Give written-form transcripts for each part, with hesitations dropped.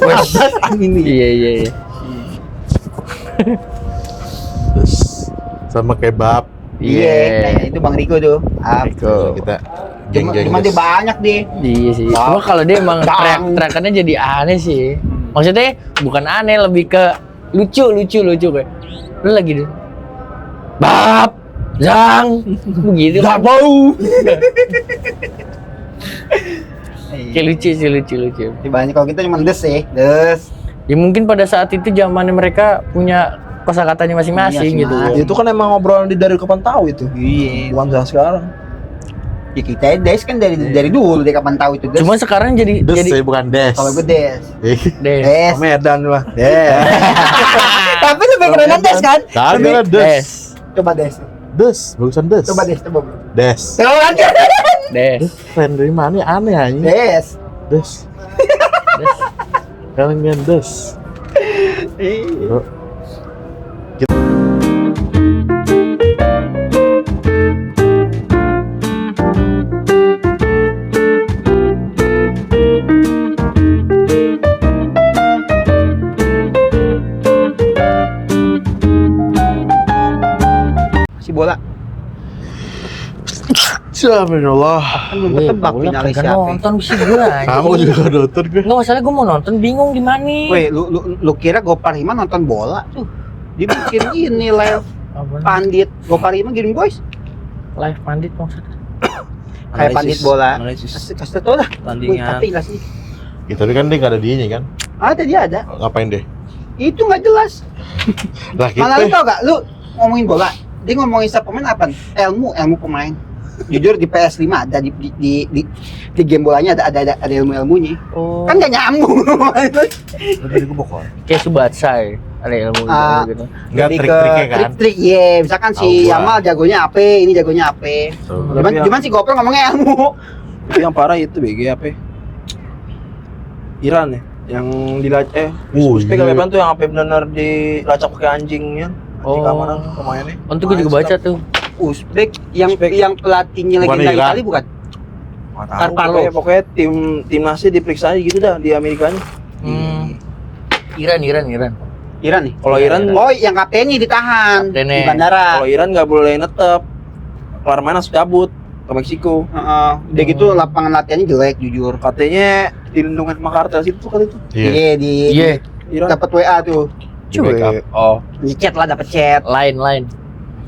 Abbas Amini. Iya. Terus sama kebab. Iya, itu Bang Riko tuh. Kalau kita Cuma dia banyak deh. Iya sih. Cuma kalau dia emang teriakannya jadi aneh sih. Maksudnya bukan aneh, lebih ke lucu kayak. Lu lagi deh. Bab, Zang, begitu. Gak bau. Kayak lucu. Banyak kalau kita cuma des ya, des. Ya mungkin pada saat itu zamannya mereka punya kosakatanya masing-masing gitu. Itu kan emang obrolan dari kapan tahu itu. Iya. Bukan sekarang. Ya kita des kan dari dulu, dari kapan tahu itu des. Cuma sekarang jadi des ya, bukan des. Kalau gue des. Des. Des. Medan mah. Tapi lebih keren des kan? Kagak des. Coba des. Des, bagusan des. Coba des, coba bro. Des. Coba kan? Des. Keren dari mana? Aneh anjing. Des. Des. Kalian kan des. Bro. Si bola. Subhanallah. Kan belum ketebak finalis Kagak siapa. nonton sih gue anjing. Kamu juga nonton gue. Nggak masalah, gue mau nonton bingung di mana. Weh, lu kira Gopar Hima nonton bola tuh? Dia bikin ini live pandit Gopar Hima Giring Boys. Live pandit maksudnya. Kayak pandit bola. Analisis Kasih tau lah. tandingan. Tapi nggak sih. Ya, tapi kan dia nggak ada dianya kan? Ada dia ada. Ngapain deh? Itu nggak jelas. Lah Malah lu kita. tau gak? Lu ngomongin bola. Dia ngomongin siapa pemain apa? Ilmu pemain. Jujur di PS5 ada di game bolanya ada ilmu-ilmunya. Oh. Kan gak nyambung. Dari gue bokor. Kayak Subatsai ada ilmu gitu. Enggak Lebih trik-triknya kan? Trik-trik, iya. Misalkan si Tahu gua. Yamal jagonya apa, ini jagonya apa. Cuman si Gopar ngomongnya ilmu. Tapi yang parah itu BG apa? Iran ya, yang Uzbek iya. apa tuh yang apa benar dilacak pakai anjingnya di keamanan pemainnya. Untuk gue juga baca tuh. Uzbek yang pelatihnya Bukan legenda Iran. Itali bukan? Nggak tahu, Karpalo. pokoknya timnasnya diperiksa aja gitu dah di Amerikanya. Iran. Iran nih. Kalau Iran, Oh, yang kaptennya ditahan Kaptennya. di bandara. kalau Iran nggak boleh netep. Kelar main langsung cabut ke Meksiko. Udah gitu lapangan latihannya jelek jujur. Katanya dilindungi sama kartel situ kali itu. Iya. Iya. Iran. Dapat WA tuh. Cuy. Oh, Di chat lah, dapat chat. Lain.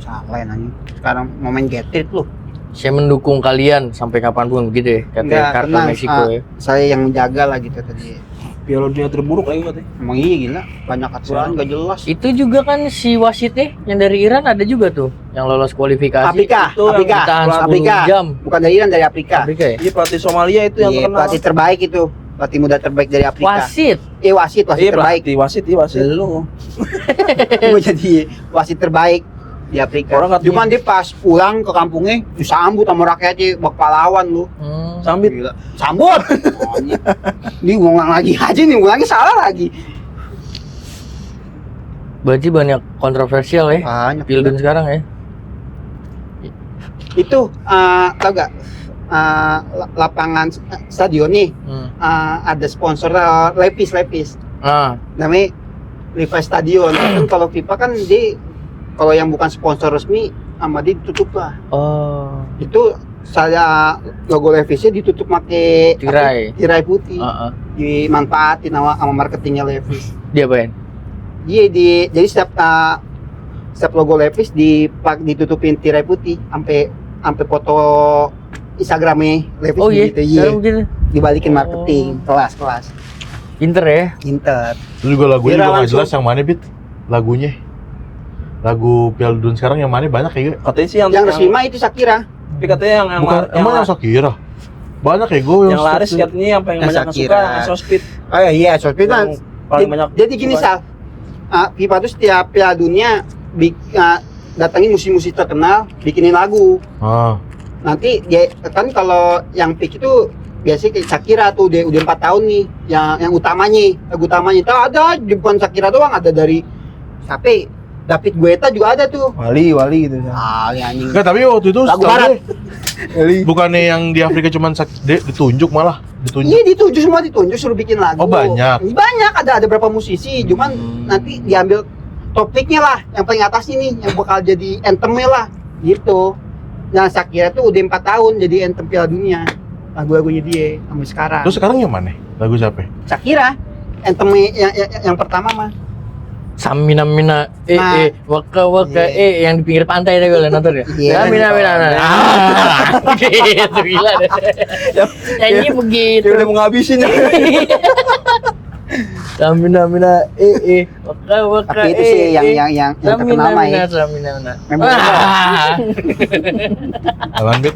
Salah nanya. Sekarang mau main get it lu. Saya mendukung kalian sampai kapanpun begitu ya. Katanya kartu tenang, Meksiko ya. Saya yang menjaga lah gitu tadi. Piala Dunia terburuk lagi katanya. Emang iya gila, banyak aturan gak jelas. Itu juga kan si wasitnya yang dari Iran ada juga tuh yang lolos kualifikasi. Afrika, itu yang Afrika, ditahan 10 Afrika. jam. Bukan dari Iran, dari Afrika. Afrika ya? Iya, pelatih Somalia itu yang Iya, terkenal. pelatih terbaik itu. Pelatih muda terbaik dari Afrika. Wasit. Wasit Iya, terbaik. pelatih wasit. Lu. Gue jadi wasit terbaik di Afrika. Orang katanya- Cuman dia pas pulang ke kampungnya disambut sama rakyatnya, bak pahlawan lu. Sambit. Gila. Sambut. Ini ngulang lagi aja nih, ngulangnya salah lagi. Berarti banyak kontroversial ya. Banyak. Pildun sekarang ya. Itu tau gak? Lapangan stadion nih ada sponsor Levi's. Nah, Namanya Levi's Stadion. Kan kalau FIFA kan dia kalau yang bukan sponsor resmi sama dia ditutup lah. oh. Itu saya logo Levi's-nya ditutup pakai tirai putih. Dimanfaatin sama marketingnya Levi's. Dia apain? Iya, jadi setiap logo Levi's ditutupin tirai putih sampai foto Instagramnya Levi's Oh iya, gitu. sekarang begitu. Dibalikin marketing kelas. Pinter ya. Pinter. Itu juga lagunya Kira juga nggak langsung. jelas yang mana Bit? Lagunya. Lagu Piala Dunia sekarang yang mana banyak kayak gitu. Katanya sih Yang resmi mah itu Shakira. Tapi katanya yang Bukan, emang yang Shakira? Banyak kayak gue yang laris katanya yang paling Yang banyak yang suka Shakira. yang Sospit. Oh iya, Sospit kan. Yang paling banyak. Jadi gini suka. Sal, FIFA tuh setiap Piala Dunia datangin musisi-musisi terkenal, bikinin lagu. Nanti dia kan kalau yang pick itu biasanya kayak Shakira tuh udah 4 tahun nih, yang utamanya, lagu utamanya. Tahu ada bukan Shakira doang, ada dari siapa? David Guetta juga ada tuh. Wali gitu. Enggak, tapi waktu itu Lagu barat. bukannya yang di Afrika cuman ditunjuk malah ditunjuk. Iya ditunjuk suruh bikin lagu. Oh, banyak. Banyak, ada berapa musisi, cuman nanti diambil topiknya lah, yang paling atas ini yang bakal jadi anthemnya lah, gitu. Nah Shakira tuh udah 4 tahun jadi anthem Piala Dunia, lagu-lagunya dia sampai sekarang. Terus sekarang yang mana? Lagu siapa? Shakira, anthem yang pertama mah. Samina mina waka waka yang di pinggir pantai tadi gue nonton ya. Iya. Samina mina. Gitu gila deh. Nyanyi begitu. Dia udah mau ngabisin. Samina mina waka waka Tapi itu sih yang terkenal mah ya. Samina mina. Alan Bet?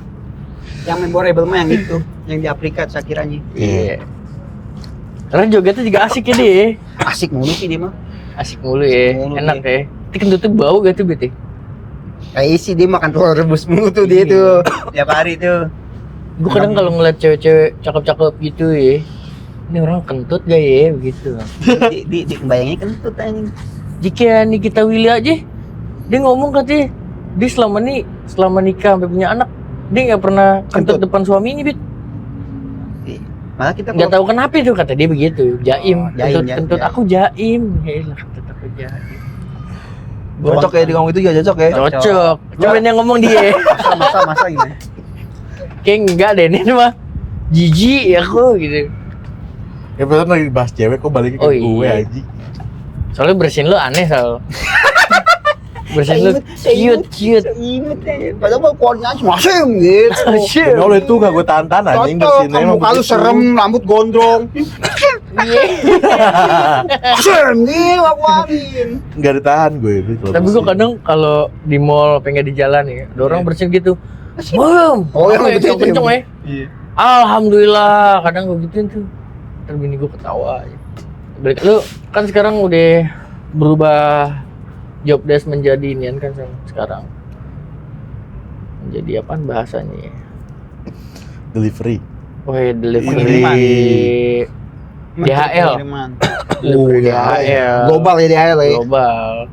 Yang memorable mah yang itu, yang di Afrika Shakiranya. Iya. Karena jogetnya juga asik ya dia. Asik mulu sih dia mah. Asik mulu ya, enak ya. Tapi kentut tuh bau gak tuh bete? Kayak isi dia makan telur rebus mulu tuh dia tuh tiap hari tuh. Gue kadang kalau ngeliat cewek-cewek cakep-cakep gitu ya, ini orang kentut gak ya begitu. Di bayangnya kentut anjing. Jika Nikita Willy aja, dia ngomong katanya dia selama nikah sampai punya anak, dia nggak pernah kentut depan suaminya, Bit. Malah kita Nggak tahu kenapa itu kata dia begitu, jaim, kentut jaim. aku jaim, ya lah kentut aku jaim. Cocok ya di ngomong itu juga cocok ya. Cocok, cuman yang ngomong dia. masa gimana? Kayak enggak deh ini mah jijik ya aku gitu. Ya betul lagi bahas cewek kok balik ke Oh, gue iya. aja. Soalnya bersihin lu aneh Sal. Bersihin lu cute. Imut deh. Padahal mau koordinasi masing gitu. Ya Allah itu gak gue tahan-tahan anjing Cocok, bersihinnya kamu emang kalau begitu. serem, rambut gondrong. Masing nih wawarin. Nggak ditahan gue itu. Tapi gue kadang kalau di mall pengen di jalan ya, ada orang bersihin gitu. Belum. Oh, yang Apa ya, betul, kenceng ya. Iya. Alhamdulillah, kadang gue gituin tuh. Ntar bini gue ketawa aja. Balik lu kan sekarang udah berubah job desk menjadi inian kan sekarang. Menjadi apaan bahasanya ya? Delivery. Oh ya, delivery. Pengiriman. DHL. Delivery DHL. Global ya DHL ya. Global.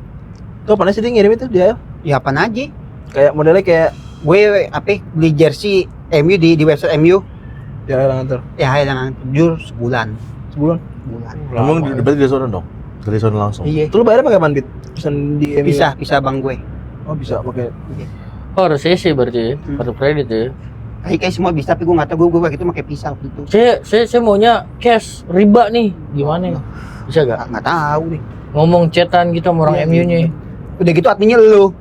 Tuh apa sih dia ngirim itu dia? Ya apaan aja. Kayak modelnya kayak Gue beli jersey MU di website MU. ya nganter. Ya yang jujur sebulan. Sebulan. Emang berarti dari sana dong? Dari sana langsung? Iya. Itu lu bayarnya pakai Bandit? Pesan di MU? Bisa bang gue. Oh bisa pakai. Oh, harusnya sih berarti kartu kredit ya. Kayak semua bisa, tapi gue nggak tahu gue gitu pakai pisau gitu. Saya maunya cash riba nih. Gimana ya? Bisa gak? Nggak tahu deh. Ngomong chatan gitu sama orang MU-nya. Udah gitu artinya lu.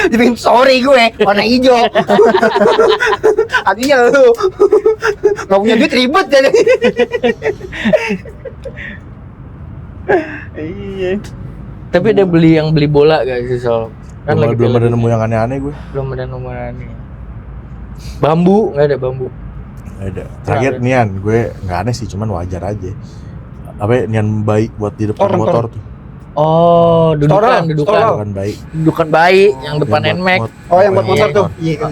Dibikin sorry gue warna hijau. Artinya lu. Nggak punya duit ribet jadi. Iya. Tapi ada beli bola gak sih Sol? Kan lagi belum ada film. nemu yang aneh-aneh gue. Belum ada nomor aneh. Bambu nggak ada bambu. Nggak ada. Terakhir ada. nian gue nggak aneh sih, cuman wajar aja. Apa ya, nian baik buat di depan motor tuh. Oh, Storel. Bukan baik. dudukan baik yang depan NMAX. Oh yang buat motor Iya. tuh. Iya kan.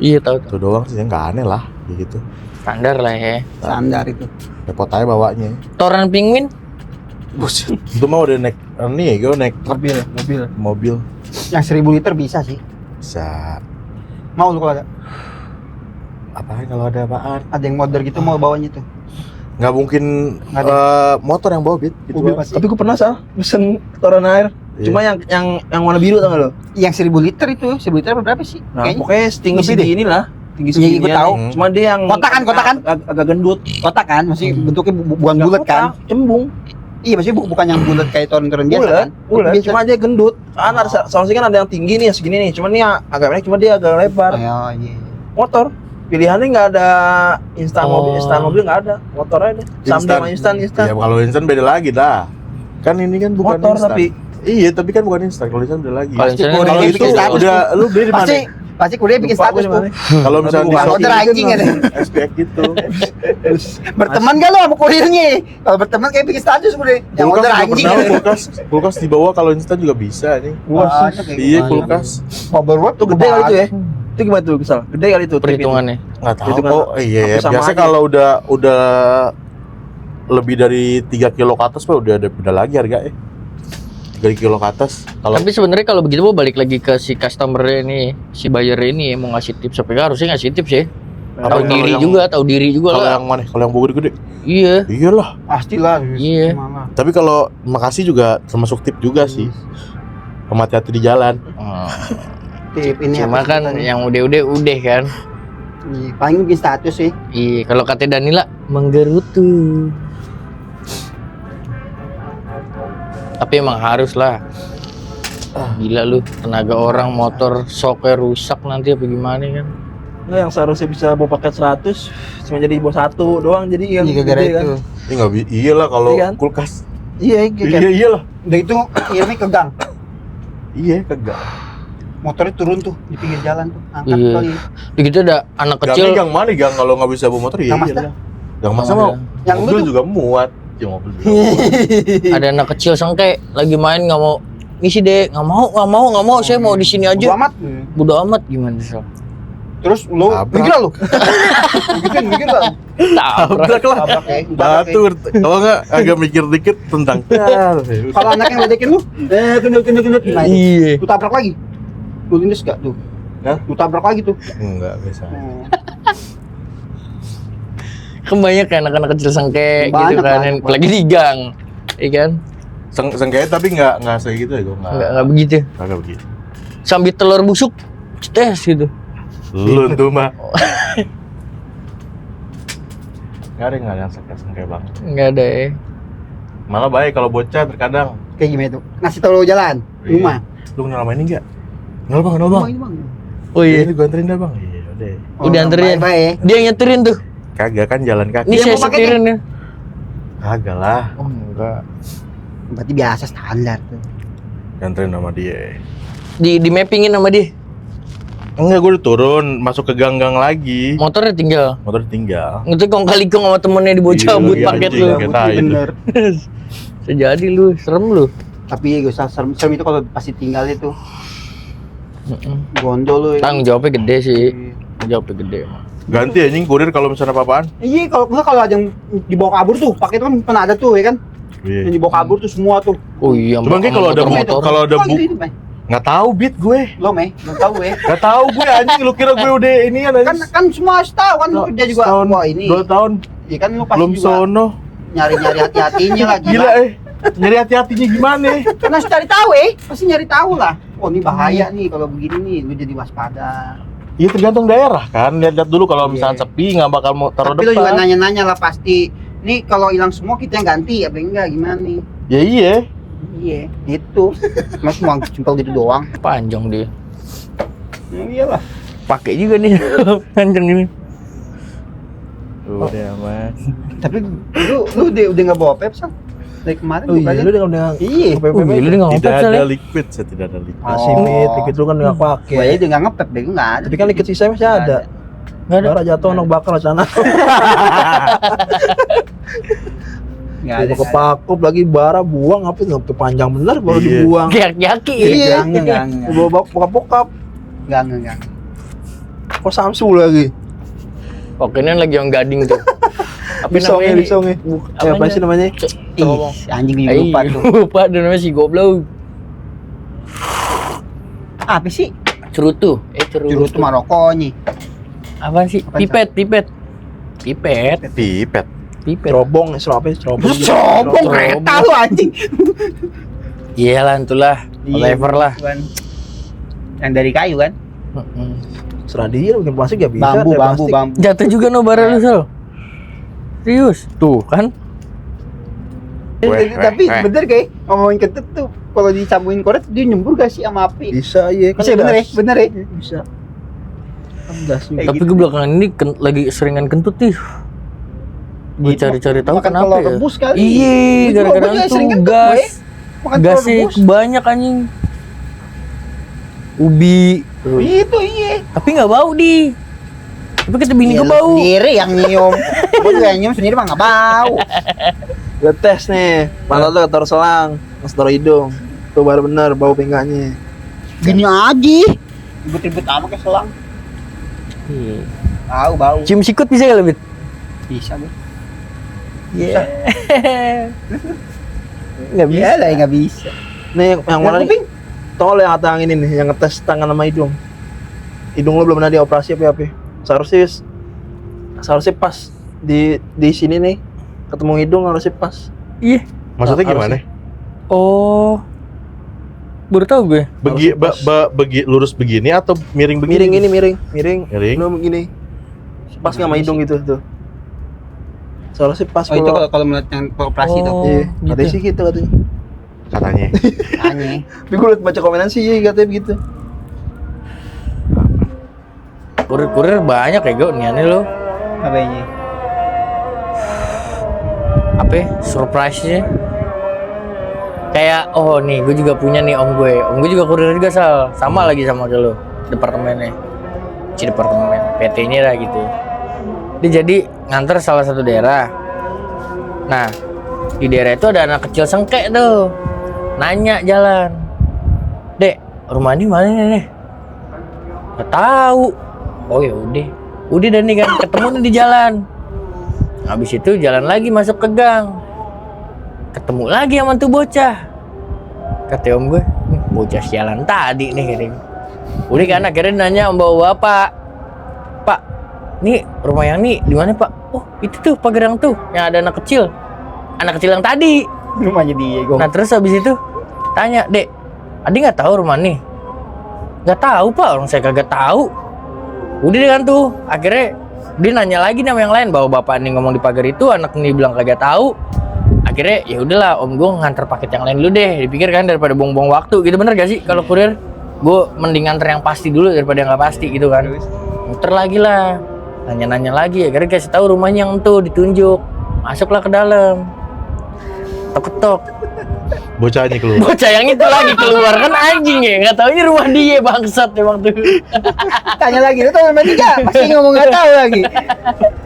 Iya tahu Itu doang sih, yang nggak aneh lah, kayak gitu. standar lah ya. Standar itu. Repot aja bawanya. Toran penguin Buset. Itu mah udah naik nih, gue naik mobil. Yang 1000 liter bisa sih. Bisa. Mau lu kalau ada. Apaan kalau ada apaan? Ada yang modder gitu mau bawanya tuh. Nggak mungkin Nggak motor yang bawa Bit. Gitu Mobil doang. pasti. Tapi gue pernah Sal pesen toran air. Iya. Cuma yang warna biru tau gak lo? Yang 1000 liter itu, 1000 liter berapa sih? Nah, Kayaknya pokoknya setinggi lebih deh. segini lah. Tinggi Iya, segini. gue tahu. Cuma dia yang Kotakan. agak gendut. kotak kan, masih bentuknya bukan bulat kan? Cembung. Iya, maksudnya bukan yang bulat kayak toren-toren biasa kan? Bulat. Biasa. Cuma dia gendut. Kan ada soalnya kan ada yang tinggi nih, yang segini nih. Cuman dia agak pendek, cuma dia agak lebar. Oh, iya. Motor. Pilihannya nggak ada instan Oh. mobil nggak ada. Motor aja deh. Sambil sama instan. Ya kalau instan beda lagi dah. Kan ini kan bukan Motor instan. tapi Iya, tapi kan bukan instan. Kalau instan beda lagi. Kalau instan Kalau udah itu bikin status udah lu beli di mana? Pasti kuliah bikin Lupa status gua di tuh. mana. Kalau misalnya di Bukan Shopee order anjing kan ada. SPX gitu. Berteman gak lo sama kurirnya? Kalau berteman kayak bikin status kuliah. Yang Kulkas order juga anjing pernah, ada. kulkas dibawa kalau instan juga bisa nih. Banyak kayak Iya, gitu. kulkas. Bubble wrap Itu gede kali itu ya. Itu gimana tuh kesal? Gede kali itu. perhitungannya. Nggak tahu Itu kan kok. Iya, hampir sama biasa aja. kalau udah lebih dari 3 kilo ke atas mah udah ada beda lagi harganya. 3 kilo ke atas. Kalau Tapi sebenarnya kalau begitu mau balik lagi ke si customer ini, si buyer ini mau ngasih tips, apa enggak harusnya ngasih tips ya. Tahu diri juga Kalau lah. yang mana? Kalau yang Bogor gede? Iya. Iyalah. Pastilah. Iya. Malah. Tapi kalau Makasih juga termasuk tip juga sih. Sama hati-hati di jalan. Tip ini Cuma apa kan sih, yang udah kan. Iya, paling bikin status sih. Iya, kalau kata Danila menggerutu. Tapi emang harus lah. Gila lu, tenaga orang motor soknya rusak nanti apa gimana kan? Nggak, yang seharusnya bisa bawa paket 100 cuma jadi bawa 1 doang, jadi yang Iya, gara-gara gede kan. itu. Ini nggak iyalah kalau Iya kan? kulkas. Iya, kan. Iya iyalah. Udah itu kirimnya ke gang. Iya kagak. Motornya turun tuh di pinggir jalan tuh. Angkat Iya. kali. Di gitu ada anak kecil. Gang mana gang kalau nggak bisa bawa motor ya Gang Mazda. iyalah. Gang Mazda Gang mau. Mazda. Yang lu Mobil tuh- juga muat. Ya mobil juga. Ada anak kecil sengke lagi main nggak mau ngisi deh, nggak mau, saya mau di sini Bodo aja. amat. Bodo amat gimana sih? Terus lu Tabrak. mikir lah lu. Mikir lah. Tabrak. Tabrak lah. Tabrak ya. Batu. Kalau nggak agak mikir dikit tentang. Kalau anak yang ledekin lu, kendut. Nah, itu. Iya. Lu tabrak lagi. Lu lindes gak tuh? Hah? Lu tabrak lagi tuh. Enggak biasa. Kebanyakan anak-anak kecil sengke gitu Banyak, kan, banyak. lagi di gang, iya kan? Sengketa tapi nggak kayak gitu ya gue Nggak begitu. Kagak begitu. Sambil telur busuk, cetes gitu. Lu tuh mah. Nggak ada yang sengke banget. Nggak ada ya. Malah baik kalau bocah terkadang. Kayak gimana tuh? Ngasih tau lu jalan. Rumah. Lu kenal sama ini nggak? Kenal bang, kenal bang. Rumah ini bang. Oh iya, Gue anterin dah bang. Iya udah. udah anterin. Baik. Dia yang nyeterin tuh. Kagak kan jalan kaki. Ini Dia saya mau pakai setirin ya. Kagak lah. Oh enggak. Berarti biasa standar tuh. Anterin sama dia. Di mappingin sama dia. Enggak, gue udah turun, masuk ke gang-gang lagi. Motornya tinggal. Motor tinggal. Itu kong kali kong sama temennya dibawa Iya, cabut iya, paket anjing, lu. kayak tai itu. Bener. Sejadi lu, serem lu. Tapi gue serem itu kalau pasti tinggal itu gondol lu. Tanggung jawabnya gede sih. Tanggung jawabnya gede emang. Ganti anjing kurir kalau misalnya apa-apaan. Iya, kalau ada yang dibawa kabur tuh, pakai itu kan pernah ada tuh ya kan? Yang Iya. dibawa kabur tuh semua tuh. Oh iya, Cuman kayak kalau ada motor-motor. kalau ada Oh, gitu, Meh. nggak tahu beat gue. Lo Meh, belum tahu ya. Nggak tahu gue anjing, lu kira gue udah ini ya Kan semua harus tahu kan lu kerja juga. setahun, Wah, ini. 2 tahun Iya kan lu pasti belum juga sono. nyari-nyari hati-hatinya lah Gila nyari hati-hatinya gimana? Kan harus cari tahu pasti nyari tahu lah. Oh, ini bahaya nih kalau begini nih, lu jadi waspada. Iya tergantung daerah kan. Lihat-lihat dulu kalau misalnya Iya. sepi nggak bakal mau taruh Tapi lu juga depan. nanya-nanya lah pasti. Nih kalau hilang semua kita yang ganti apa enggak gimana nih? Ya iya. Iya, itu. Mas cuma simpel gitu doang. Panjang dia. Iyalah. Pakai juga nih panjang ini. Udah mas. Tapi lu udah enggak bawa pep Sal? Dari kemarin Oh iya, lu udah Iya. Lu dia nggak Tidak ngopet ada soalnya. liquid, saya tidak ada liquid. masih Oh. fit, dikit lu kan nggak pakai. Kayaknya dia enggak ngepep deh, enggak ada. Tapi kan dikit sisa masih ada. Nggak ada. Bara jatuh anak bakal sana. Enggak Gua kepakop lagi bara buang apa sampai panjang bener baru Iya. dibuang. Kiak-kiaki. Iya, enggak. Bawa pokap-pokap. Enggak. Kok Samsu lagi? Oke, ini lagi yang gading tuh. Apa Bisongnya, namanya? bisongnya. Apanya? Ya, apa sih namanya? Terowong. Anjing juga lupa tuh. Lupa tuh namanya si goblok. Apa sih? Cerutu. Cerutu. Cerutu Marokonyi. Apaan sih? Apaan, Pipet. Pipet. Pipet. Pipet. Cerobong, apa sih? Cerobong. Sombong kereta lu anjing. Iyalah, itulah. Whatever lah. Bukan. Yang dari kayu kan? Serah dia bikin plastik ya bisa. Bambu, dari bambu, plastik. bambu. Jatuh juga no bara lu, Sal. Serius. Tuh, kan? Tapi bener kayak ngomongin kentut tuh kalau disambungin korek dia nyembur gak sih sama api? Bisa iya kan. Bisa bener ya? gas. Bener ya? Bisa. Kan gas juga. Kayak Tapi gitu. gue belakangan ini lagi seringan kentut nih. Gue cari-cari tahu Makan kenapa telur ya. rebus kali. Iya, Gua gara-gara juga itu sering kentut, gas. gue. Makan telur Gasnya rebus. banyak anjing. Ubi. Itu iya. Tapi nggak bau di. Tapi kata bini gue bau. Sendiri yang nyium. Gue juga yang nyium sendiri mah nggak bau. Gue tes nih. Pantat lu taruh selang, masuk taruh hidung. Tuh baru bener bau pinggangnya. Gini aja. Ribet-ribet amat ke selang. Tahu bau. Cium sikut bisa gak lebih? Bisa gue. Iya. Nggak bisa. Iya lah nggak bisa. Nih yang mana nih? kuping? Tol yang kata ini nih, yang ngetes tangan sama hidung. Hidung lo belum pernah dioperasi apa-apa. Seharusnya seharusnya pas di sini nih ketemu hidung harusnya pas. Iya. Maksudnya Harusnya. gimana? Oh. Baru tahu gue. Lurus begini atau miring begini? Miring ini miring. Miring. Lu begini. Pas nggak sama hidung gitu tuh. Seharusnya pas. Oh itu kalau melihat yang operasi tuh. Oh, Iya, gitu. katanya sih gitu katanya. Katanya. Aneh. Tapi gue liat baca komenan sih iya katanya begitu. Kurir banyak ya gue nih aneh lo. Apa ini? Apa ya? Surprise-nya? Kayak oh nih gue juga punya nih om gue juga kurir juga sama lagi sama kayak lo departemennya departemen PT-nya lah gitu. Dia jadi nganter salah satu daerah. Nah di daerah itu ada anak kecil sengkek tuh nanya jalan, Dek rumah ini mana nih? Nggak tahu. Oh ya udah dan nih kan ketemu nih di jalan. Habis itu jalan lagi masuk ke gang. Ketemu lagi sama tuh bocah. Kata om gue, bocah sialan tadi nih katanya. Udah kan akhirnya nanya om bapak, Pak, nih rumah yang nih di mana Pak? Oh itu tuh pagerang tuh yang ada anak kecil yang tadi. Rumahnya dia gue. Nah terus habis itu tanya, Dek, Adi nggak tahu rumah nih? Nggak tahu Pak, orang saya kagak tahu. Udah kan tuh akhirnya dia nanya lagi sama yang lain bahwa bapak nih ngomong di pagar itu, anak nih bilang kagak tahu. Akhirnya ya udahlah om gue nganter paket yang lain dulu deh, dipikir kan daripada buang-buang waktu gitu, bener gak sih kalau kurir gue mending nganter yang pasti dulu daripada yang nggak pasti gitu kan. Muter lagi lah, nanya lagi, akhirnya kasih tahu rumahnya yang tuh ditunjuk, masuklah ke dalam, tok-tok, Bocahnya keluar. bocah yang itu lagi keluar kan anjing ya, nggak taunya rumah dia bangsat emang tuh. Tanya lagi, lu tahu namanya juga? Masih ngomong nggak tahu lagi.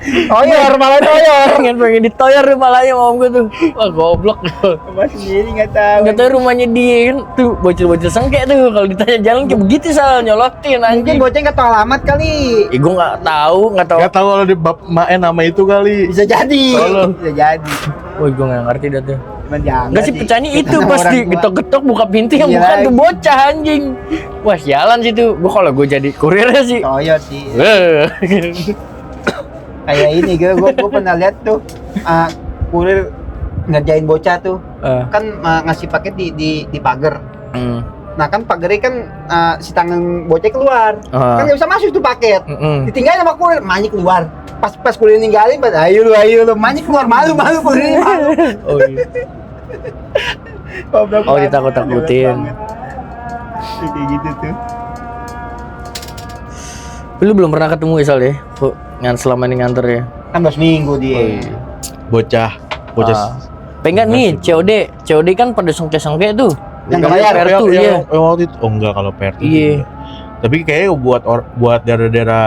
Toyor, malah toyor. pengen ditoyor malahnya sama om gue tuh, wah goblok. Masih sendiri nggak tahu. Nggak tahu rumahnya dia kan tuh bocil-bocil sengkek tuh kalau ditanya jalan kayak begitu sal nyolotin Mungkin anjing. bocah nggak tahu alamat kali. Gue nggak tahu. Gak tahu kalau di bab Mae nama itu kali. Bisa jadi. Tolong. Bisa jadi. Woi gue nggak ngerti dah tuh. Cuman jangan. Enggak sih pecahnya itu pas Orang tua. digetok-getok buka pintu yang Iya bukan lagi. tuh bocah anjing. Wah sialan sih tuh. Gue kalau gue jadi kurirnya sih. Toyor sih. Eh. Kayak ini gue pernah lihat tuh kurir ngerjain bocah tuh. Kan ngasih paket di pagar. Hmm. Nah kan pagarnya kan si tangan bocah keluar. Ah. Kan nggak bisa masuk tuh paket. Mm-mm. Ditinggalin sama kurir, Manyi keluar. Pas kurir ninggalin, ayo lu, Manyi keluar malu kurir malu. Oh iya. Oh, ditakut-takutin. Kayak gitu tuh. Lu belum pernah ketemu Isal ya? Selama ini nganter ya. Kan 2 minggu dia. Bocah. Pengen nih COD kan pada sengke-sengke tuh. Yang nggak bayar. PRT tuh iya. Waktu itu enggak kalau PRT. Iya. Tapi kayaknya buat daerah-daerah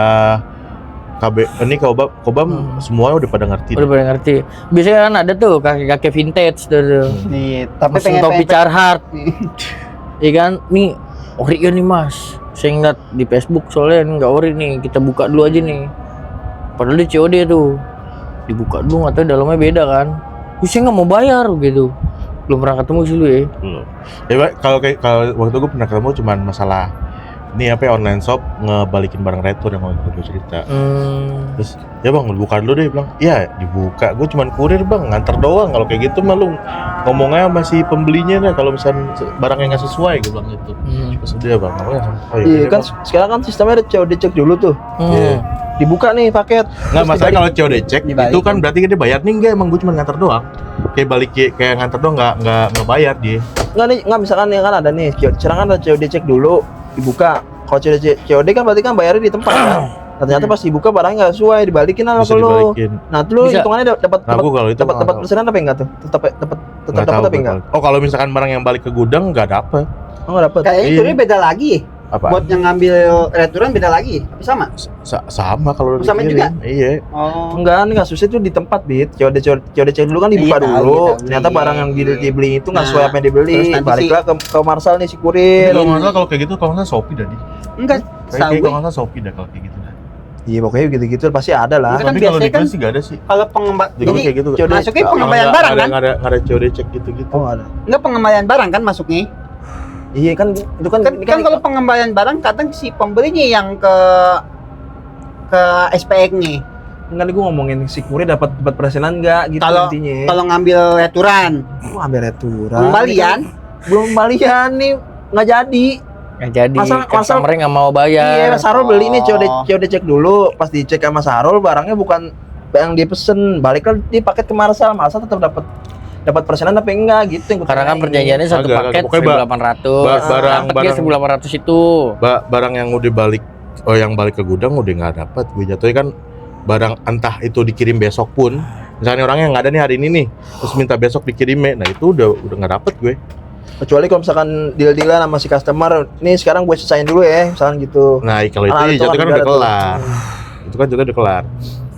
KB ini Kobam semua udah pada ngerti. Udah pada ngerti. Biasanya kan ada tuh kakek-kakek vintage tuh. Nih, tapi Mesin topi Carhartt. Iya kan? Nih ori ya nih Mas. Saya ngeliat di Facebook soalnya nggak ori nih. Kita buka dulu aja nih. Padahal di COD tuh. Dibuka dulu nggak tahu dalamnya beda kan. Saya nggak mau bayar gitu. Belum pernah ketemu sih lu ya. Belum. Ya Pak, kalau waktu gue pernah ketemu cuman masalah ini apa ya, online shop ngebalikin barang retur yang waktu itu gue cerita. Terus ya bang buka dulu deh, bilang iya dibuka. Gue cuman kurir bang, nganter doang. Kalau kayak gitu mah lu ngomongnya masih pembelinya dah kalau misalnya barang yang nggak sesuai, gue bilang gitu. Terus dia bang, oh Iya iya kan sekarang kan sistemnya ada COD cek dulu tuh. Iya. Dibuka nih paket. Nggak masalah kalau COD cek dibalikin. itu kan berarti dia bayar nih, enggak emang gue cuma nganter doang. Kayak nganter doang nggak bayar dia. Enggak misalkan ya kan ada nih sekarang kan ada COD cek dulu dibuka. Kalau COD kan berarti kan bayarnya di tempat kan. Nah, ternyata pas dibuka barangnya nggak sesuai, dibalikin lah Bisa ke lu. dibalikin. Nah, tuh lu Bisa. hitungannya dapat Nah, gua kalau itu dapat nggak tahu. persenan apa enggak tuh? Tetap Nggak dapat tahu apa gua enggak? kalau- Oh kalau misalkan barang yang balik ke gudang nggak dapet. Oh, enggak dapat. Kayaknya Iya. kurir beda lagi. Apa? Buat yang ngambil returan beda lagi. Apa sama? Sama kalau Sama dikirim. juga? Iya. Oh. Enggak, ini kasusnya tuh di tempat, Bit. COD cek dulu kan dibuka Iya, tahu, dulu. tahu, Ternyata iya. barang yang dibeli itu enggak Nah, sesuai apa yang dibeli. terus nanti Baliklah ke Marsal nih si kurir. Kalau nggak salah kalau kayak gitu kalau nggak salah Shopee dah di. Enggak, Kayak tahu kalau nggak salah Shopee dah kalau kayak gitu dah. Iya, pokoknya gitu-gitu pasti ada lah. Itu kan Tapi kalau biasanya di kan- sih nggak ada sih. kalau pengembang Jadi kayak gitu. COD masuknya Kalau pengembalian nggak barang ada- kan? nggak ada COD cek gitu-gitu. Oh, nggak ada. Enggak pengembalian barang kan masuknya. Iya kan itu kan Kan, ini kan kalau pengembalian barang kadang si pembelinya yang ke SPX nih. Enggak nih gue ngomongin si Kurir dapat persenan enggak gitu Kalau intinya. kalau ngambil returan, Gua ambil returan. pengembalian, Belum kembalian nih nggak jadi. Nggak jadi. Masa- Customer nggak mau bayar. Iya, Sarul beli ini COD Oh. COD cek dulu. Pas dicek sama Sarul barangnya bukan yang dia pesen. Balik kan di paket ke Marsal tetap dapat persenan tapi enggak gitu yang gua Karena kan tanyain. perjanjiannya satu Agak, paket pokoknya 1.800. barang- Dapetnya barang- 1.800 itu. Barang yang udah balik, yang balik ke gudang udah nggak dapat. Gue jatuhnya kan barang entah itu dikirim besok pun. Misalnya orangnya nggak ada nih hari ini nih, terus minta besok dikirimnya. Nah itu udah nggak dapet gue. Kecuali kalau misalkan deal-dealan sama si customer, nih sekarang gue selesaiin dulu ya, misalkan gitu. Nah kalau itu Karena ya itu jatuh kan ada udah tuh. kelar. Itu kan jatuh udah kelar.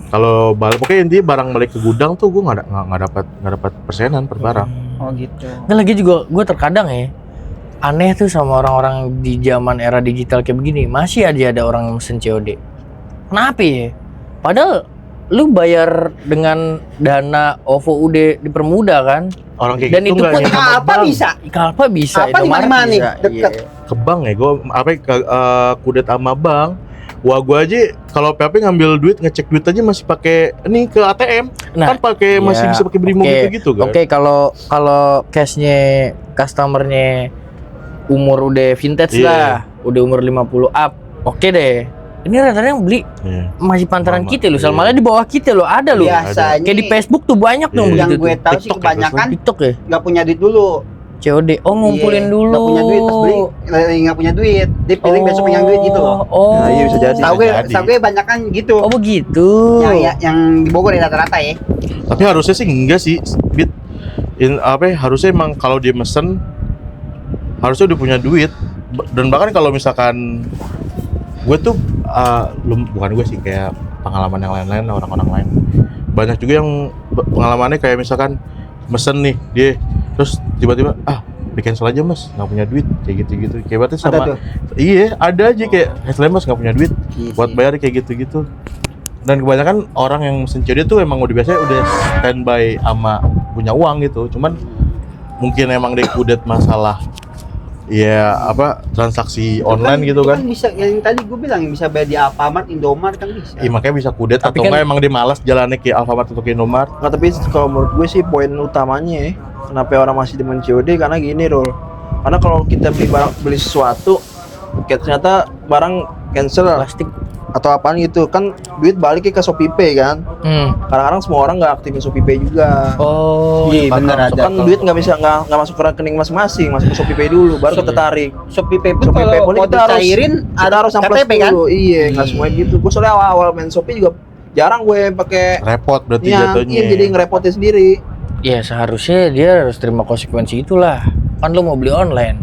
Kalau balik, pokoknya intinya barang balik ke gudang tuh gue nggak dapat persenan per barang. oh gitu. Nggak, lagi juga gue terkadang ya aneh tuh sama orang-orang di zaman era digital kayak begini, masih aja ada orang yang mesen COD. Kenapa ya? Padahal lu bayar dengan dana OVO udah dipermudah kan? Orang kayak Dan gitu itu nggak pun yang sama Apa bank. bisa? Kalpa bisa, Apa di Indomaret mana-mana nih? bisa, Deket. iya. Ke bank ya gue kudet sama bank. Wah gue aja kalau PP ngambil duit ngecek duit aja masih pakai ini ke ATM. Nah, Kan pakai masih iya, bisa pakai Brimo oke. gitu kan. Oke, kalau cashnya customernya umur udah vintage Iya. lah, udah umur 50 up, oke deh. Ini rata-rata yang beli Iya. masih pantaran Mama, kita loh, iya. malah di bawah kita loh, ada loh. Biasanya Kayak di Facebook tuh banyak dong Iya. yang begitu gue tuh. tahu sih TikTok ya, kebanyakan TikTok ya, nggak punya duit dulu. COD. Oh, ngumpulin Iya, dulu. nggak punya duit pas beli, lagi nggak punya duit. Dia pilih besok punya duit gitu loh. Oh, Nah, iya bisa jadi. Tahu gue banyak kan gitu. Oh begitu. Yang di Bogor ya rata-rata ya. Tapi harusnya sih enggak sih, Bit. Harusnya emang kalau dia mesen harusnya udah punya duit. Dan bahkan kalau misalkan gue tuh bukan gue sih, kayak pengalaman yang lain-lain, orang-orang lain banyak juga yang pengalamannya kayak misalkan mesen nih dia, terus tiba-tiba di cancel aja mas, nggak punya duit, kayak gitu-gitu. Kayak berarti Ada sama tuh. iya, ada aja kayak cancel mas nggak punya duit Iya buat sih. bayar kayak gitu-gitu. Dan kebanyakan orang yang mesen COD tuh emang udah biasanya udah standby sama punya uang gitu. Cuman mungkin emang dia kudet masalah ya transaksi online gitu kan. Bisa yang tadi gue bilang bisa bayar di Alfamart, Indomaret kan bisa. Iya makanya bisa kudet, Tapi atau kan- enggak emang dia malas jalannya ke Alfamart atau ke Indomaret. Nggak, tapi kalau menurut gue sih poin utamanya ya, kenapa orang masih demen COD karena gini Rol. Karena kalau kita beli sesuatu, kayak ternyata barang cancel Plastik. atau apaan gitu, kan duit baliknya ke Shopee Pay kan. Kadang-kadang semua orang nggak aktifin Shopee Pay juga. Oh, Iya, bener ada. kan duit nggak masuk ke rekening masing-masing, masuk ke Shopee Pay dulu, baru kita tarik. Shopee Pay pun Shopee Pay kalau boleh mau kita harus dicairin ada harus sampai KTP kan? dulu. Iya, nggak semua gitu. Gue soalnya awal-awal main Shopee juga jarang gue pakai. Repot berarti Iya, jatuhnya. iya, jadi ngerepotin sendiri. ya seharusnya dia harus terima konsekuensi itulah. Kan lu mau beli online,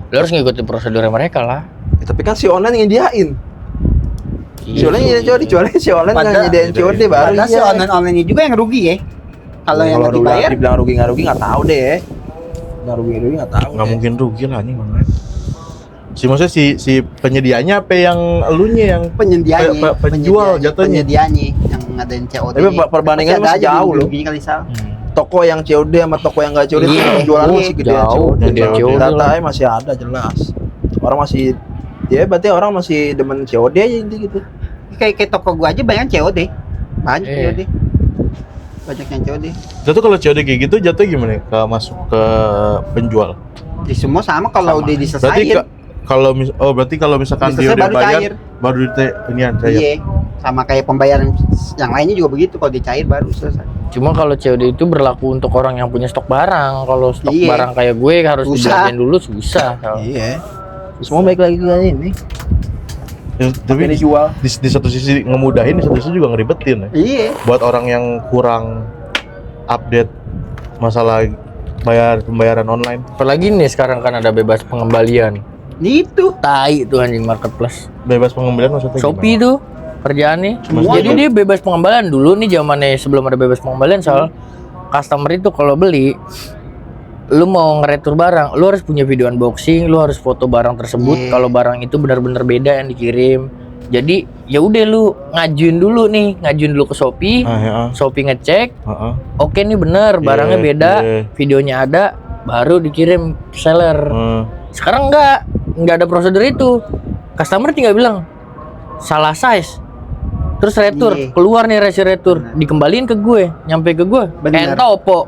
lu harus ngikutin prosedurnya mereka lah. Ya, tapi kan si online yang nyediain. Si online nyediain COD, kecuali si online nggak Padahal- nyediain COD baru Padahal si iya. online juga yang rugi ya. Kalau yang nggak dibayar, dibilang rugi nggak tahu deh. Nggak rugi nggak tahu. Nggak deh. mungkin rugi lah nih online. Maksudnya si penyedianya apa yang elunya yang penyediaannya, penjual jatuhnya. penyediaannya yang ngadain COD. Tapi perbandingannya Pasti ada masih aja jauh loh. ruginya kali Sal. Toko yang COD sama toko yang nggak COD Iya, jualannya iya, sih gedean jauh, COD. gedean COD lah. Datanya masih ada jelas. Orang masih berarti orang masih demen COD aja inti gitu. Kayak toko gua aja banyak COD. Banyak Iya. COD. Banyak yang COD. Jatuh kalau COD kayak gitu jatuh gimana? Ke masuk ke penjual. Di semua sama kalau Sama. udah Berarti diselesain. berarti kalau misalkan Selesai dia udah baru bayar cair. baru inian cair. Iya. Sama kayak pembayaran yang lainnya juga begitu, kalau dicair baru selesai. Cuma kalau COD itu berlaku untuk orang yang punya stok barang. Kalau stok Iya. barang kayak gue harus Susah. dibelanjain dulu susah. Iya. Semua baik lagi ke ini. Ya, tapi Ini jual. di satu sisi ngemudahin, di satu sisi juga ngeribetin ya. Iya. Buat orang yang kurang update masalah pembayaran online. Apalagi nih sekarang kan ada bebas pengembalian. Itu. Tai tuh anjing marketplace. Bebas pengembalian maksudnya Shopee gimana? tuh kerjaannya. Semua Jadi tuh. dia bebas pengembalian dulu nih zamannya sebelum ada bebas pengembalian soal customer itu kalau beli lu mau ngeretur barang, lu harus punya video unboxing, lu harus foto barang tersebut Iya. kalau barang itu benar-benar beda yang dikirim. Jadi ya udah lu ngajuin dulu ke Shopee. Shopee ngecek, Heeh. oke nih bener barangnya Iya, beda, iya. videonya ada, baru dikirim ke seller. Sekarang nggak ada prosedur itu. Customer tinggal bilang salah size, Terus retur, Iya. keluar nih resi retur, dikembaliin ke gue, nyampe ke gue. Bener. Entopo.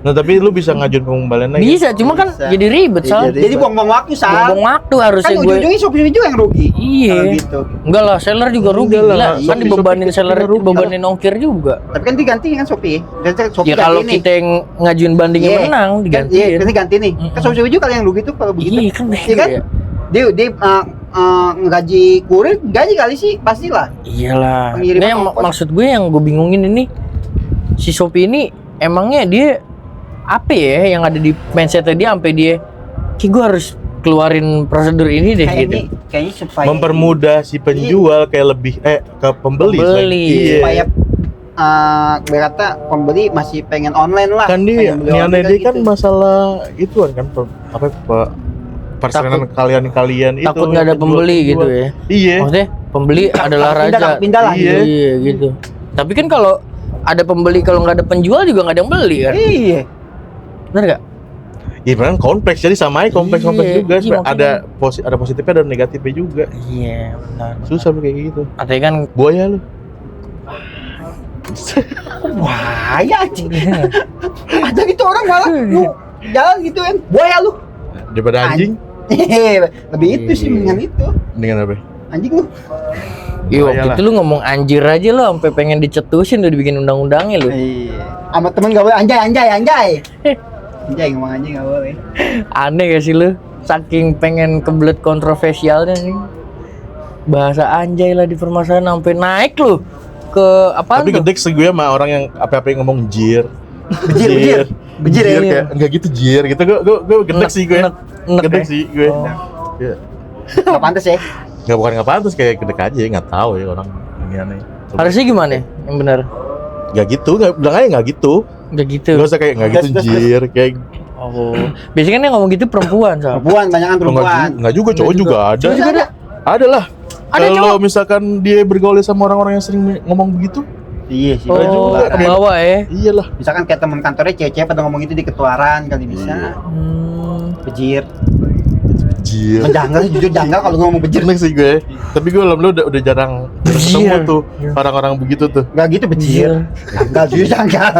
Nah, tapi lu bisa ngajuin pengembalian lagi. Bisa, cuma kan Bisa. jadi ribet Iya, soalnya. Jadi buang-buang waktu Sal. Buang waktu harusnya Kan gue. ujung-ujungnya Shopee juga yang rugi. Iya. Kalau gitu. Enggak lah, seller juga rugi Enggak lah, gila. Kan Shopee- dibebanin Shopee seller, rugi. dibebanin ongkir juga. Tapi kan diganti kan Shopee. Dan Shopee Ya kalau ganti nih. kita yang ngajuin bandingnya Iya. menang Iya, digantiin. berarti ganti nih. Kan Shopee juga kali yang rugi tuh kalau begitu. Iya kan Iya bego kan? ya. Dia ngegaji kurir, gaji kali sih pastilah. Iyalah. Pengiriman Nah, ongkos. maksud gue yang gue bingungin ini si Shopee ini emangnya dia apa ya yang ada di mindsetnya dia sampai dia kayak gue harus keluarin prosedur ini deh gitu. Kayaknya supaya Mempermudah si penjual kayak lebih ke pembeli. Pembeli. Iya. supaya berkata pembeli masih pengen online lah. Kan dia pengen beli niatnya online dia kan gitu. masalah itu kan persenan kalian itu Takut nggak ada penjual- pembeli penjual. gitu ya. Iya. Maksudnya pembeli adalah raja. Pindah lah. Iya. Iya gitu. Tapi kan kalau ada pembeli kalau nggak ada penjual juga nggak ada yang beli kan. Iya. Benar nggak? Iya kan kompleks jadi sama aja kompleks Iya, juga. iya, ada ada positifnya ada negatifnya juga. Iya benar. Susah kayak gitu. Artinya kan Buaya lu. Wah, ya anjing. Ada gitu orang malah lu jalan gitu kan. Buaya lu. Daripada anjing, Lebih itu sih mendingan itu. dengan apa? Anjing lu. Iya, Buaya waktu lah. itu lu ngomong anjir aja lo sampai pengen dicetusin udah dibikin undang-undangnya lu. Iya. Sama temen gak boleh anjay. Anjay ngomong anjing gak boleh. Aneh gak sih lu? Saking pengen kebelet kontroversialnya nih. Bahasa anjay lah di permasalahan sampai naik lu ke apa Tapi tuh? gede sih gue sama orang yang apa-apa yang ngomong jir. Bejir ya? kayak enggak gitu jir gitu. Gue gede sih gue. Nek Gede ya? sih gue. Oh. Ya. Gak pantas ya. Nggak pantas kayak gede aja, nggak tahu ya orang ini aneh. Harusnya gimana yang benar? Nggak gitu, nggak bilang aja nggak gitu. Udah gitu. Nggak usah kayak nggak gitu Gas. jir, kayak Oh. Biasanya kan yang ngomong gitu perempuan, Sal. Perempuan, banyakan perempuan. nggak juga cowok juga ada. Cowok juga ada. Ada lah. Ada Kalau misalkan dia bergaul sama orang-orang yang sering ngomong begitu, Iya sih. Oh, juga. ke bawah ya. iyalah. Misalkan kayak teman kantornya cewek-cewek pada ngomong itu di ketuaran kali bisa. Bejir. Jir. Menjanggal sih, jujur janggal kalau ngomong bejir. Jelek sih gue. Tapi gue alhamdulillah udah jarang ketemu Bejir. tuh orang-orang begitu tuh. Gak gitu bejir. Janggal jujur janggal.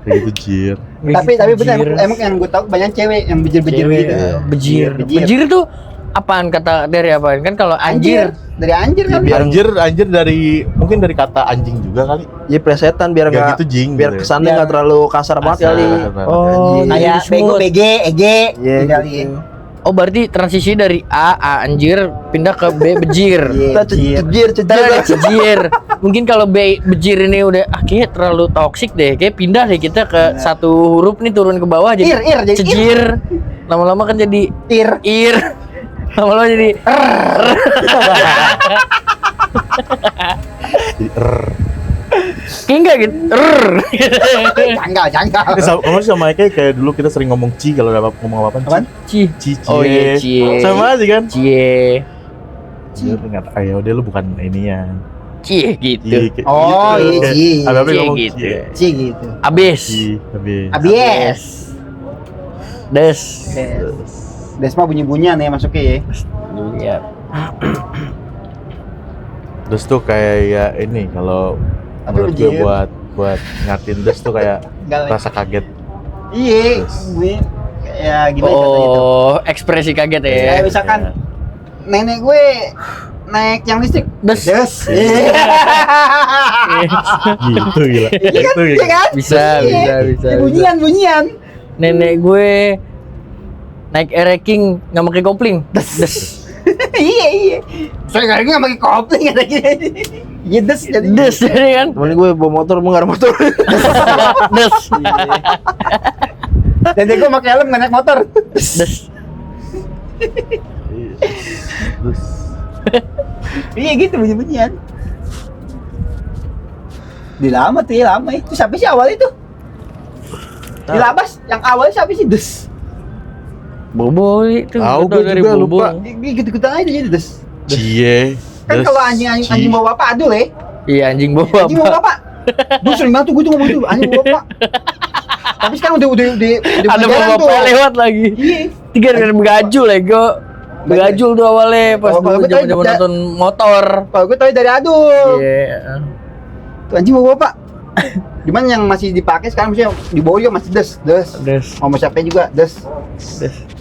Kayak gitu jir. Tapi benar emang yang gue tahu banyak cewek yang bejir-bejir Cewek, gitu. Bejir. Bejir tuh apaan kata dari apaan? Kan kalau anjir. Dari anjir kan. Anjir dari mungkin dari kata anjing juga kali. Iya plesetan biar Nggak nggak gitu, jing, biar gitu. kesannya Biar- nggak terlalu kasar banget kali. Oh, Kayak jadi bego, smooth. BG, EG Iya kali. gitu. Oh, berarti transisi dari A anjir pindah ke B bejir. Iya, bejir. Ntar ada bejir. Mungkin kalau B bejir ini udah kayaknya terlalu toksik deh. Kayak pindah deh kita ke satu huruf nih turun ke bawah jadi Ir, jadi cejir. Lama-lama kan jadi ir. Lama-lama jadi kayak enggak gitu. Janggal. Sama kayak dulu kita sering ngomong ci kalau ada ngomong apa Apaan? Ci. Ci. Oh iya, cie. Sama aja kan? Cie. Cie nggak ayo dia lu bukan inian. Cie gitu. Oh, iya, ci. Apa Cie ngomong gitu. cie. Ci gitu. Abis. Ci, habis. Abies. Des. Desma bunyi-bunyian ya masuknya ya. Iya. Terus tuh kayak ini kalau Tapi menurut gue bejir. buat ngatin des tuh kayak Enggak lah. rasa kaget. Iya, gue ya gimana katanya itu. Oh, ekspresi kaget ya. Kayak misalkan nenek gue naik yang listrik. Des. Iya. Gitu gila. Iya kan? Gitu Iya gila. kan? Bisa, Iya. bisa. Bunyian. Nenek gue naik ereking nggak pakai kopling. Des. Iya. Saya nggak pakai kopling ada gini. Iya des jadi. Des jadi kan. Temen gue bawa motor, mau nggak ada motor. Des. Nenek gue pakai helm nggak naik motor. Des. Terus Iya gitu bunyi-bunyian. Di lama tuh ya lama itu siapa sih awal itu? Di labas yang awalnya siapa sih des? Bobo itu. Tahu Betul gue dari juga Bobo. lupa. Gitu-gituan aja jadi des. cie. Kan des, kalau anjing bawa bapak adul ya. Iya anjing Bobo. Anjing bawa bapak. Gue sering banget tuh gue tuh ngomong itu anjing bawa bapak. Tapi sekarang udah Ada berjalan bapak tuh. lewat lagi. Iya. 3 dari begaju Lego. Gajul tuh awalnya pas Kalau dulu gue tadi zaman nonton motor. Kalau gue tahu dari Adul. Iya. Tuh anjing bawa pak. Cuman yang masih dipakai sekarang maksudnya di bawah juga masih des. Des. Mau siapa juga des.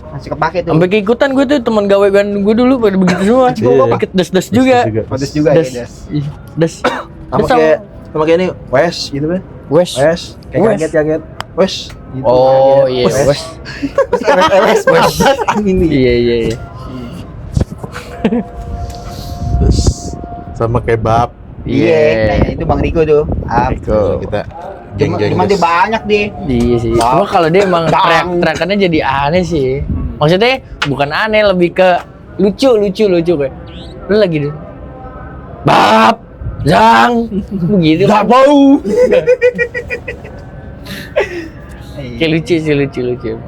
Masih kepake tuh. Sampai keikutan gue tuh teman gawe gue dulu pada begitu semua. Iya. Ikut des juga. Des juga ya des. Ih, Des. Sama kayak ini Wes gitu kan. Wes. Kayak kaget. Wes. Gitu, Oh kaget. iya, Wes. Wes. Ini. Iya. Terus sama kayak bab Iya, kayak itu Bang Riko tuh. kita geng-geng. Cuman dia banyak deh. Iya sih. Cuma kalau dia emang teriakannya jadi aneh sih. Maksudnya bukan aneh, lebih ke lucu kayak. Lu lagi deh. Bab, Zang, begitu. Gak bau. Kayak lucu.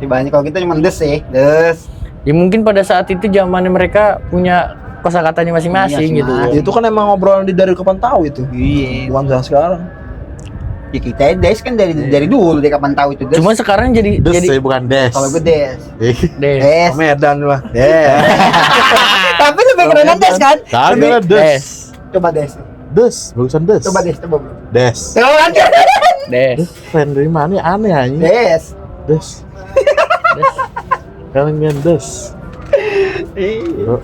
Banyak kalau kita cuma des ya, des. Ya mungkin pada saat itu zamannya mereka punya kosakatanya masing-masing Iya, gitu. masing-masing. Itu kan emang ngobrolan dari kapan tahu itu. Iya. Bukan zaman sekarang. Ya kita des kan dari dulu, dari kapan tahu itu des. Cuma sekarang jadi Des saya bukan des. kalau gue des. Des. Des. Medan lah. Tapi lebih kerenan des kan? Kagak des. Coba des. Des, bagusan des. Coba des, coba. Des. Coba kan? Des. Keren dari mana? Aneh anjing. Des. Des. Des. Kalian des. Iya.